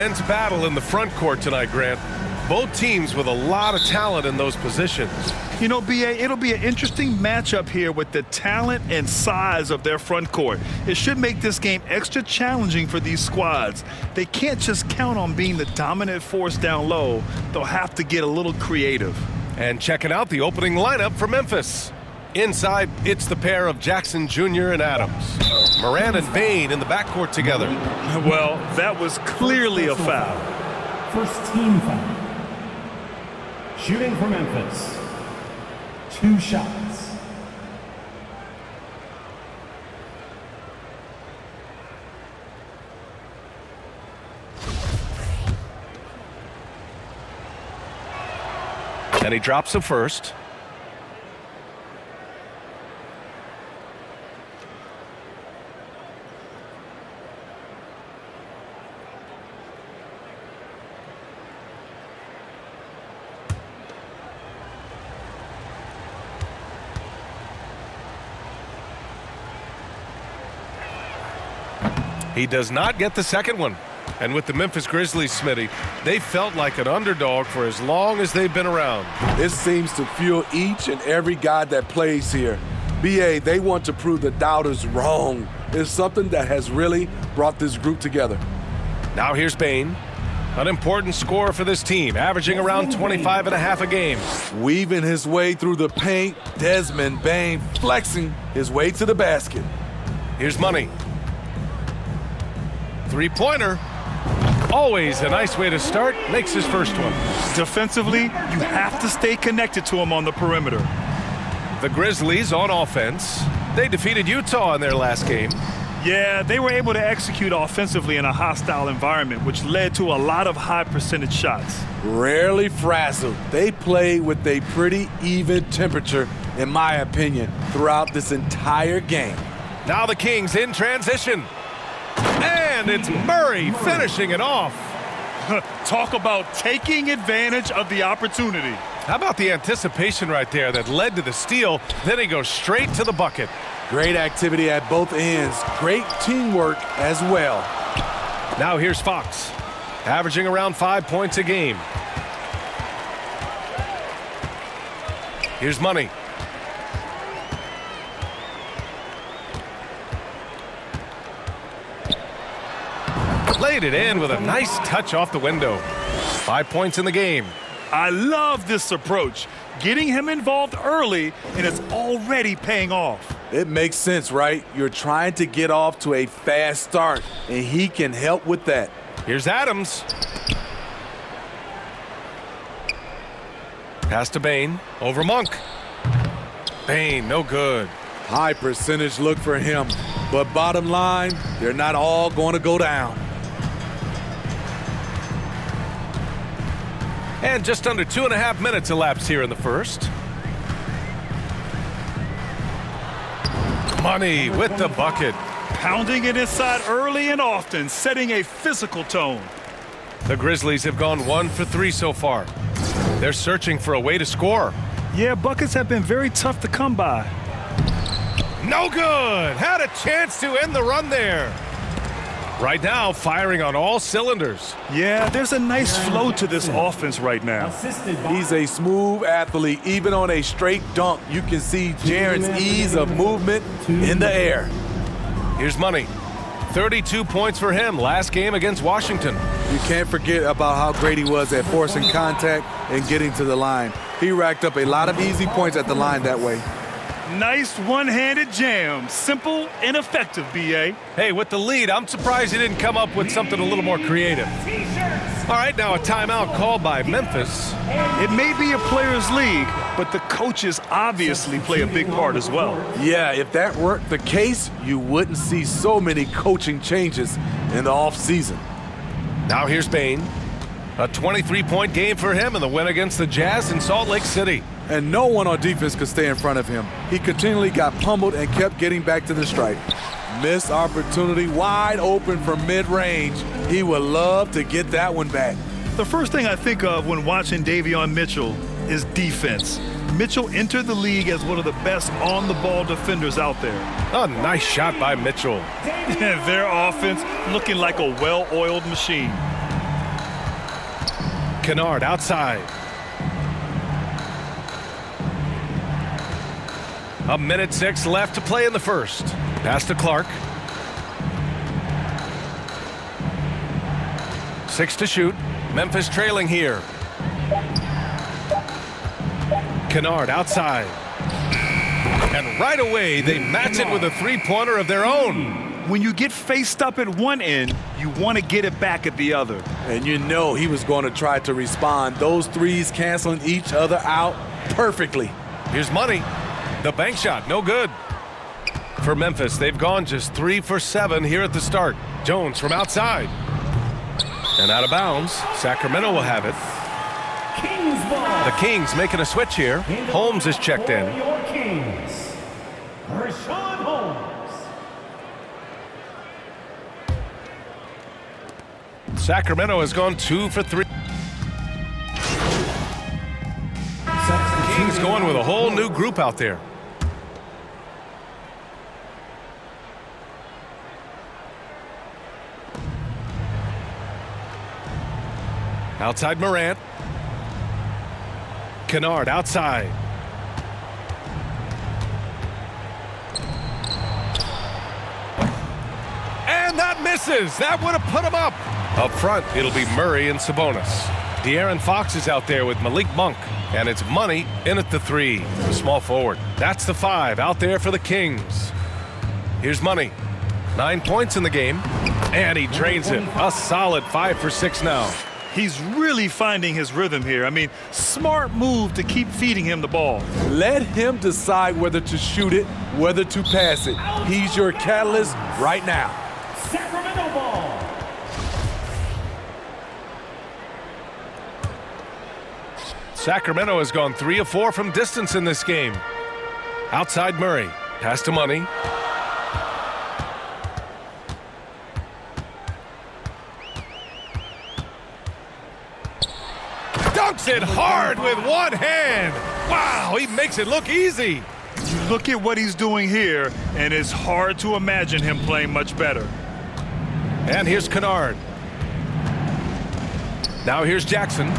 Men's battle in the front court tonight, Grant. Both teams with a lot of talent in those positions. You know, B.A., it'll be an interesting matchup here with the talent and size of their front court. It should make this game extra challenging for these squads. They can't just count on being the dominant force down low. They'll have to get a little creative. And checking out the opening lineup for Memphis. Inside, it's the pair of Jackson Jr. and Adams. Moran and Bain in the backcourt together. Well, that was clearly a foul. First team foul. Shooting for Memphis. 2 shots. And he drops the first. He does not get the second one. And with the Memphis Grizzlies, Smitty, they felt like an underdog for as long as they've been around. This seems to fuel each and every guy that plays here. B.A., they want to prove the doubters wrong. It's something that has really brought this group together. Now here's Bain, an important scorer for this team, averaging around 25 and a half a game. Weaving his way through the paint, Desmond Bain flexing his way to the basket. Here's Money. Three-pointer. Always a nice way to start. Makes his first one. Defensively, you have to stay connected to him on the perimeter. The Grizzlies on offense. They defeated Utah in their last game. Yeah, they were able to execute offensively in a hostile environment, which led to a lot of high percentage shots. Rarely frazzled. They play with a pretty even temperature, in my opinion, throughout this entire game. Now the Kings in transition. And it's Murray finishing it off. Talk about taking advantage of the opportunity. How about the anticipation right there that led to the steal? Then he goes straight to the bucket. Great activity at both ends. Great teamwork as well. Now here's Fox, averaging around 5 points a game. Here's Money. Laid it in with a nice touch off the window. 5 points in the game. I love this approach. Getting him involved early, and it's already paying off. It makes sense, right? You're trying to get off to a fast start, and he can help with that. Here's Adams. Pass to Bain. Over Monk. Bain, no good. High percentage look for him. But bottom line, they're not all going to go down. And just under 2.5 minutes elapsed here in the first. Money with the bucket. Pounding it inside early and often, setting a physical tone. The Grizzlies have gone 1 for 3 so far. They're searching for a way to score. Yeah, buckets have been very tough to come by. No good. Had a chance to end the run there. Right now, firing on all cylinders. Yeah, there's a nice flow to this offense right now. He's a smooth athlete. Even on a straight dunk, you can see Jaren's ease of movement in the air. Here's Money. 32 points for him last game against Washington. You can't forget about how great he was at forcing contact and getting to the line. He racked up a lot of easy points at the line that way. Nice one-handed jam. Simple and effective, B.A. Hey, with the lead, I'm surprised he didn't come up with something a little more creative. All right, now a timeout called by Memphis. It may be a players' league, but the coaches obviously play a big part as well. Yeah, if that weren't the case, you wouldn't see so many coaching changes in the offseason. Now here's Bain. A 23-point game for him in the win against the Jazz in Salt Lake City. And no one on defense could stay in front of him. He continually got pummeled and kept getting back to the stripe. Missed opportunity, wide open from mid-range. He would love to get that one back. The first thing I think of when watching Davion Mitchell is defense. Mitchell entered the league as one of the best on-the-ball defenders out there. A nice shot by Mitchell. Their offense looking like a well-oiled machine. Kennard outside. A minute 6 left to play in the first. Pass to Clark. 6 to shoot. Memphis trailing here. Kennard outside. And right away, they match it with a three-pointer of their own. When you get faced up at one end, you want to get it back at the other. And you know he was going to try to respond. Those threes canceling each other out perfectly. Here's Money. The bank shot, no good. For Memphis, they've gone just 3 for 7 here at the start. Jones from outside. And out of bounds. Sacramento will have it. Kings ball. The Kings making a switch here. Holmes is checked in. Your Kings. Rashawn Holmes. Sacramento has gone 2 for 3. Kings going with a whole new group out there. Outside Morant. Kennard outside. And that misses. That would have put him up. Up front, it'll be Murray and Sabonis. De'Aaron Fox is out there with Malik Monk. And it's Money in at the 3, the small forward. That's the 5 out there for the Kings. Here's Money. 9 points in the game. And he drains it. A solid 5 for 6 now. He's really finding his rhythm here. I mean, smart move to keep feeding him the ball. Let him decide whether to shoot it, whether to pass it. He's your catalyst right now. Sacramento ball. Sacramento has gone 3 of 4 from distance in this game. Outside Murray. Pass to Money. Dunks it hard with one hand. Wow, he makes it look easy. You look at what he's doing here, and it's hard to imagine him playing much better. And here's Kennard. Now here's Jackson.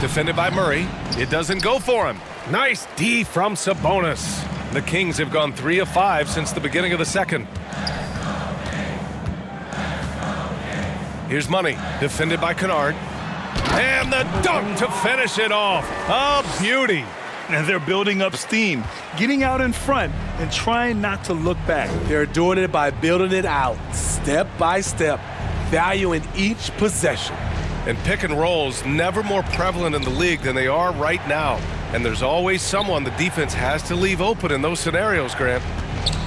Defended by Murray. It doesn't go for him. Nice D from Sabonis. The Kings have gone 3 of 5 since the beginning of the second. Here's Money. Defended by Kennard. And the dunk to finish it off. A beauty. And they're building up steam, getting out in front and trying not to look back. They're doing it by building it out, step by step, valuing each possession. And pick and rolls never more prevalent in the league than they are right now. And there's always someone the defense has to leave open in those scenarios, Grant.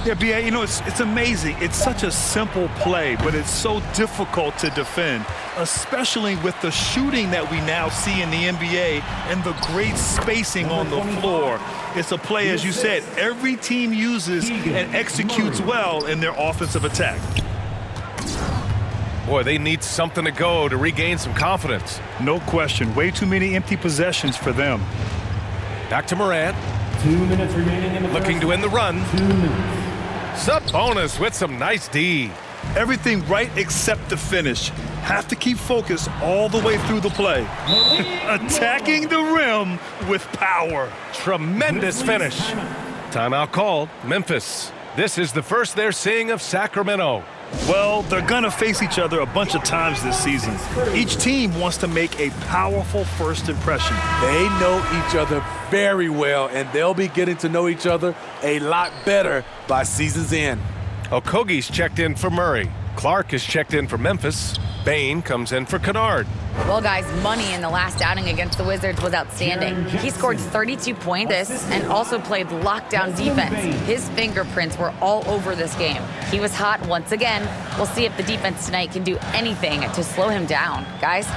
Yeah, B.A., you know, it's amazing. It's such a simple play, but it's so difficult to defend, especially with the shooting that we now see in the NBA and the great spacing on the floor. It's a play, as you said, every team uses and executes well in their offensive attack. Boy, they need something to go to regain some confidence. No question. Way too many empty possessions for them. Back to Morant. 2 minutes remaining in the Looking to end the run. 2 minutes. Sabonis with some nice D. Everything right except the finish. Have to keep focused all the way through the play. Attacking the rim with power. Tremendous finish. Timeout called. Memphis. This is the first they're seeing of Sacramento. Well, they're going to face each other a bunch of times this season. Each team wants to make a powerful first impression. They know each other very well, and they'll be getting to know each other a lot better by season's end. Okogie's checked in for Murray. Clark is checked in for Memphis. Bain comes in for Kennard. Well, guys, Money in the last outing against the Wizards was outstanding. He scored 32 points and also played lockdown defense. His fingerprints were all over this game. He was hot once again. We'll see if the defense tonight can do anything to slow him down. Guys?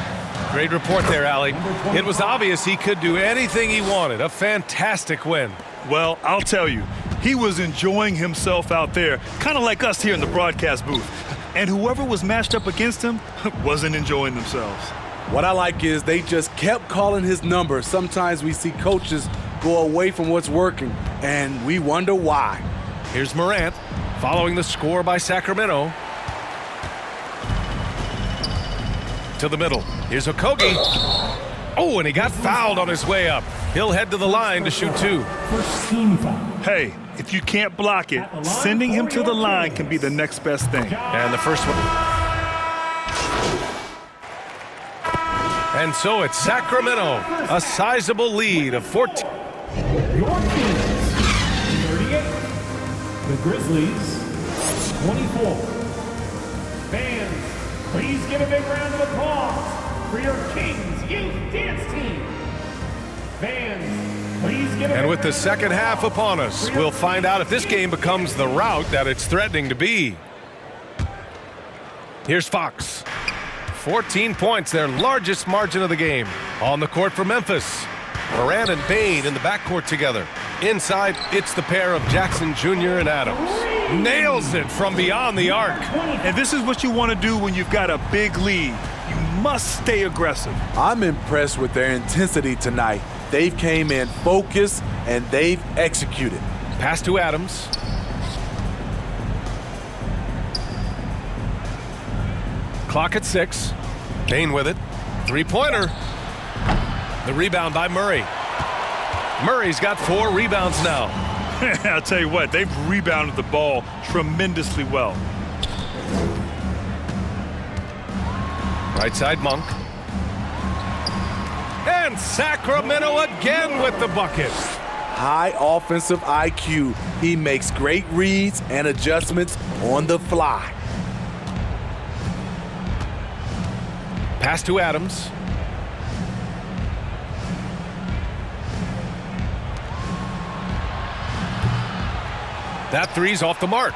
Great report there, Allie. It was obvious he could do anything he wanted. A fantastic win. Well, I'll tell you, he was enjoying himself out there, kind of like us here in the broadcast booth. And whoever was matched up against him wasn't enjoying themselves. What I like is they just kept calling his number. Sometimes we see coaches go away from what's working, and we wonder why. Here's Morant. Following the score by Sacramento. To the middle. Here's Okogie. Oh, and he got fouled on his way up. He'll head to the line to shoot 2. First team foul. Hey, if you can't block it, sending him to the line can be the next best thing. And the first one. And so it's Sacramento, a sizable lead of 14. Your teams, 38. The Grizzlies, 24. Fans, please give a big round of applause for your Kings Youth Dance Team. Fans, please give a And big with the round of second half applause upon us, for your we'll find out if this game becomes the rout that it's threatening to be. Here's Fox. 14 points, their largest margin of the game. On the court for Memphis. Moran and Bain in the backcourt together. Inside, it's the pair of Jackson Jr. and Adams. Nails it from beyond the arc. And this is what you want to do when you've got a big lead. You must stay aggressive. I'm impressed with their intensity tonight. They've came in focused and they've executed. Pass to Adams. Clock at 6. Bain with it. Three-pointer. The rebound by Murray. Murray's got 4 rebounds now. I'll tell you what, they've rebounded the ball tremendously well. Right side, Monk. And Sacramento again with the bucket. High offensive IQ. He makes great reads and adjustments on the fly. Pass to Adams. That three's off the mark.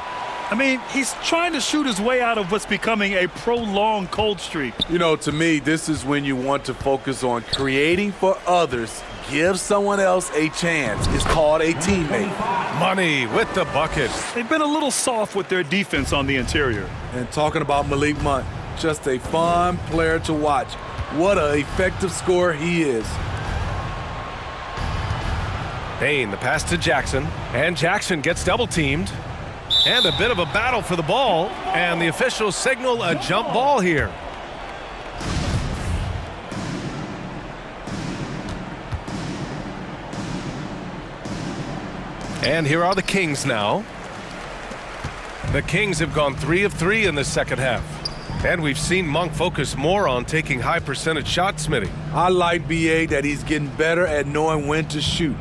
I mean, he's trying to shoot his way out of what's becoming a prolonged cold streak. You know, to me, this is when you want to focus on creating for others. Give someone else a chance. It's called a teammate. Money with the bucket. They've been a little soft with their defense on the interior. And talking about Malik Monk, just a fun player to watch. What an effective scorer he is. Bain, the pass to Jackson. And Jackson gets double-teamed. And a bit of a battle for the ball. And the officials signal a jump ball here. And here are the Kings now. The Kings have gone 3 of 3 in the second half. And we've seen Monk focus more on taking high percentage shots, Smitty. I like BA that he's getting better at knowing when to shoot.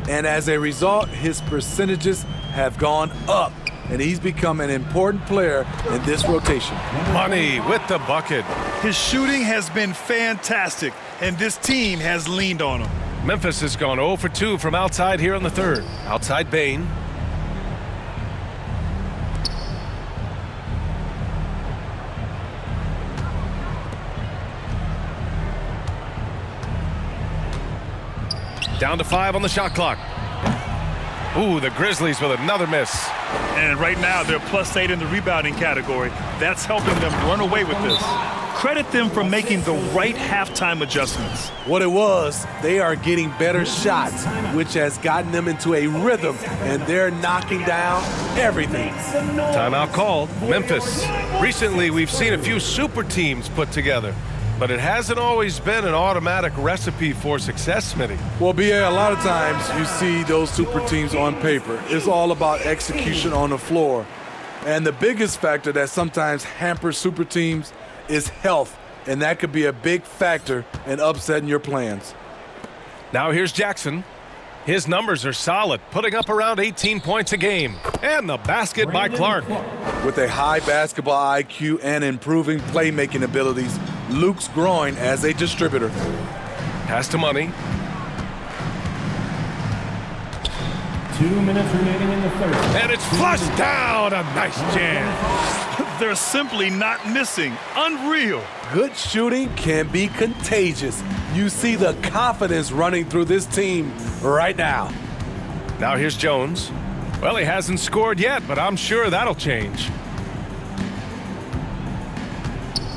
And as a result, his percentages have gone up. And he's become an important player in this rotation. Money with the bucket. His shooting has been fantastic, and this team has leaned on him. Memphis has gone 0 for 2 from outside here in the third. Outside Bain. Down to 5 on the shot clock. Ooh, the Grizzlies with another miss. And right now, they're +8 in the rebounding category. That's helping them run away with this. Credit them for making the right halftime adjustments. What it was, they are getting better shots, which has gotten them into a rhythm, and they're knocking down everything. Timeout called. Memphis. Recently, we've seen a few super teams put together, but it hasn't always been an automatic recipe for success, Smitty. Well, BA, a lot of times you see those super teams on paper. It's all about execution on the floor. And the biggest factor that sometimes hampers super teams is health, and that could be a big factor in upsetting your plans. Now here's Jackson. His numbers are solid, putting up around 18 points a game. And the basket by Clark. With a high basketball IQ and improving playmaking abilities, Luke's growing as a distributor. Pass to Money. 2 minutes remaining in the third. And it's flushed down. A nice jam. They're simply not missing. Unreal. Good shooting can be contagious. You see the confidence running through this team right now. Now here's Jones. Well, he hasn't scored yet, but I'm sure that'll change.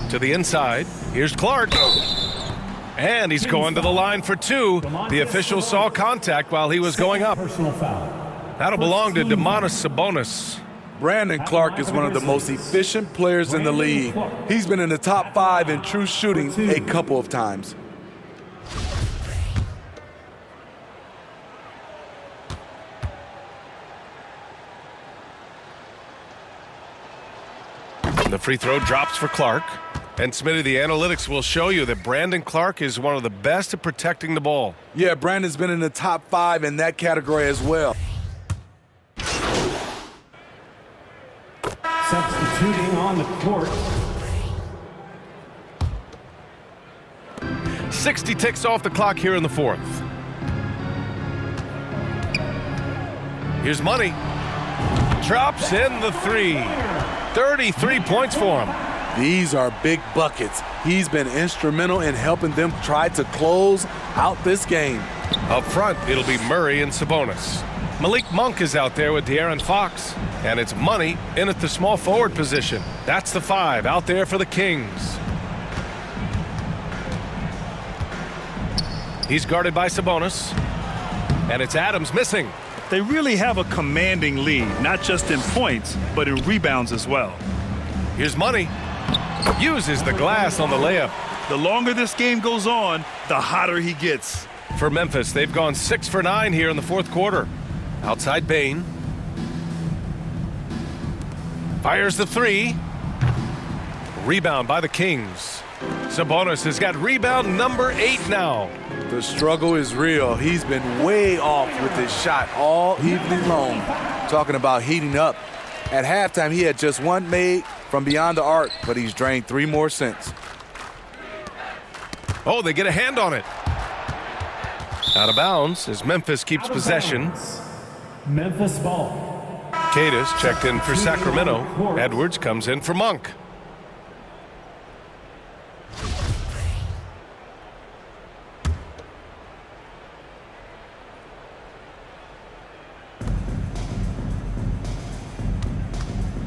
To the inside. Here's Clark. And he's going to the line for 2. The official saw contact while he was going up. Personal foul. That'll belong to Domantas Sabonis. Brandon Clark is one of the most efficient players in the league. He's been in the top 5 in true shooting a couple of times. The free throw drops for Clark. And Smitty, the analytics will show you that Brandon Clark is one of the best at protecting the ball. Yeah, Brandon's been in the top 5 in that category as well. Substituting on the court. 60 ticks off the clock here in the fourth. Here's Money. Drops in the 3. 33 points for him. These are big buckets. He's been instrumental in helping them try to close out this game. Up front, it'll be Murray and Sabonis. Malik Monk is out there with De'Aaron Fox. And it's Money in at the small forward position. That's the 5 out there for the Kings. He's guarded by Sabonis. And it's Adams missing. They really have a commanding lead, not just in points, but in rebounds as well. Here's Money. Uses the glass on the layup. The longer this game goes on, the hotter he gets. For Memphis, they've gone 6 for 9 here in the fourth quarter. Outside Bane. Fires the 3. Rebound by the Kings. Sabonis has got rebound number 8 now. The struggle is real. He's been way off with his shot all evening long. Talking about heating up. At halftime, he had just 1 made from beyond the arc, but he's drained 3 more since. Oh, they get a hand on it. Out of bounds as Memphis keeps possession. Memphis ball. Cadis checked in for Sacramento. Edwards comes in for Monk.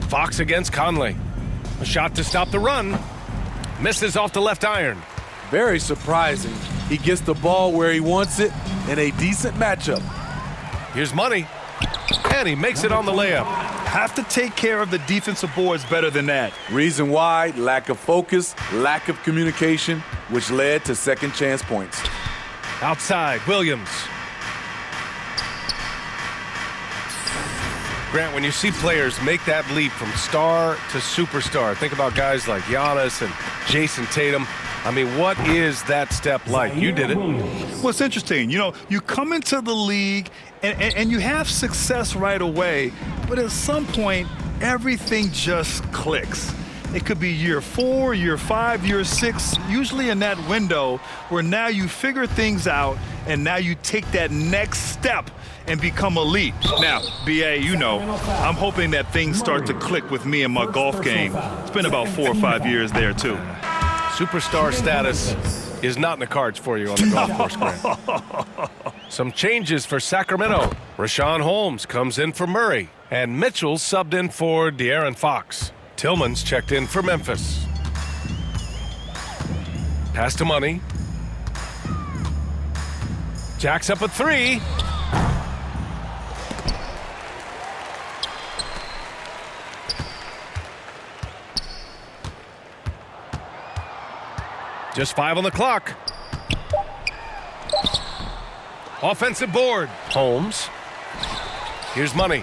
Fox against Conley. A shot to stop the run. Misses off the left iron. Very surprising. He gets the ball where he wants it in a decent matchup. Here's Money. And he makes it on the layup. Have to take care of the defensive boards better than that. Reason why: lack of focus, lack of communication, which led to second chance points. Outside, Williams. Grant, when you see players make that leap from star to superstar, think about guys like Giannis and Jason Tatum. I mean, what is that step like? You did it. Well, it's interesting. You know, you come into the league and you have success right away, but at some point, everything just clicks. It could be year 4, year 5, year 6, usually in that window where now you figure things out and now you take that next step and become elite. Now, BA, you know, I'm hoping that things start to click with me in my golf game. It's been about 4 or 5 years there, too. Superstar status is not in the cards for you on the golf course, Grant. Some changes for Sacramento. Rashawn Holmes comes in for Murray, and Mitchell subbed in for De'Aaron Fox. Tillman's checked in for Memphis. Pass to Money. Jacks up a 3. Just 5 on the clock. Offensive board. Holmes. Here's Money.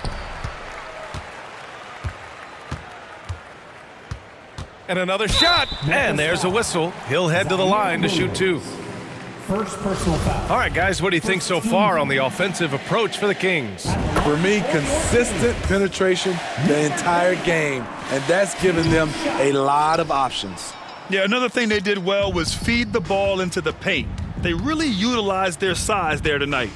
And another shot. And there's a whistle. He'll head to the line to shoot 2. First personal foul. All right, guys, what do you think so far on the offensive approach for the Kings? For me, consistent penetration the entire game, and that's given them a lot of options. Yeah, another thing they did well was feed the ball into the paint. They really utilized their size there tonight.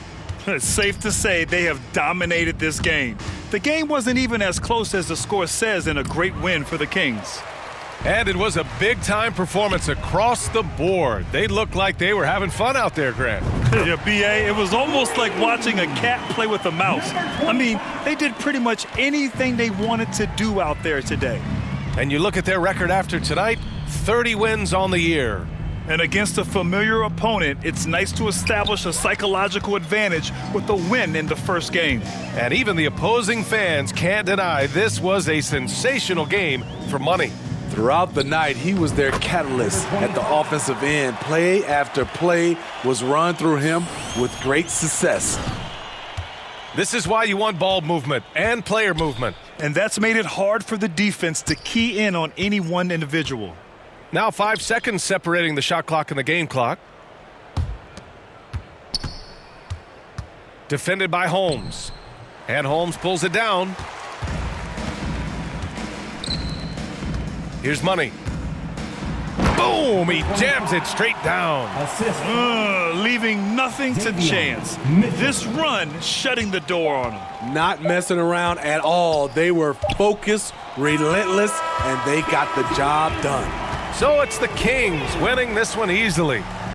It's safe to say they have dominated this game. The game wasn't even as close as the score says in a great win for the Kings. And it was a big-time performance across the board. They looked like they were having fun out there, Grant. Yeah, BA, it was almost like watching a cat play with a mouse. I mean, they did pretty much anything they wanted to do out there today. And you look at their record after tonight, 30 wins on the year. And against a familiar opponent, it's nice to establish a psychological advantage with a win in the first game. And even the opposing fans can't deny this was a sensational game for Money. Throughout the night, he was their catalyst at the offensive end. Play after play was run through him with great success. This is why you want ball movement and player movement. And that's made it hard for the defense to key in on any one individual. Now 5 seconds separating the shot clock and the game clock. Defended by Holmes. And Holmes pulls it down. Here's Money. Boom! He jams it straight down. Assist. Leaving nothing to chance. This run shutting the door on him. Not messing around at all. They were focused, relentless, and they got the job done. So it's the Kings winning this one easily.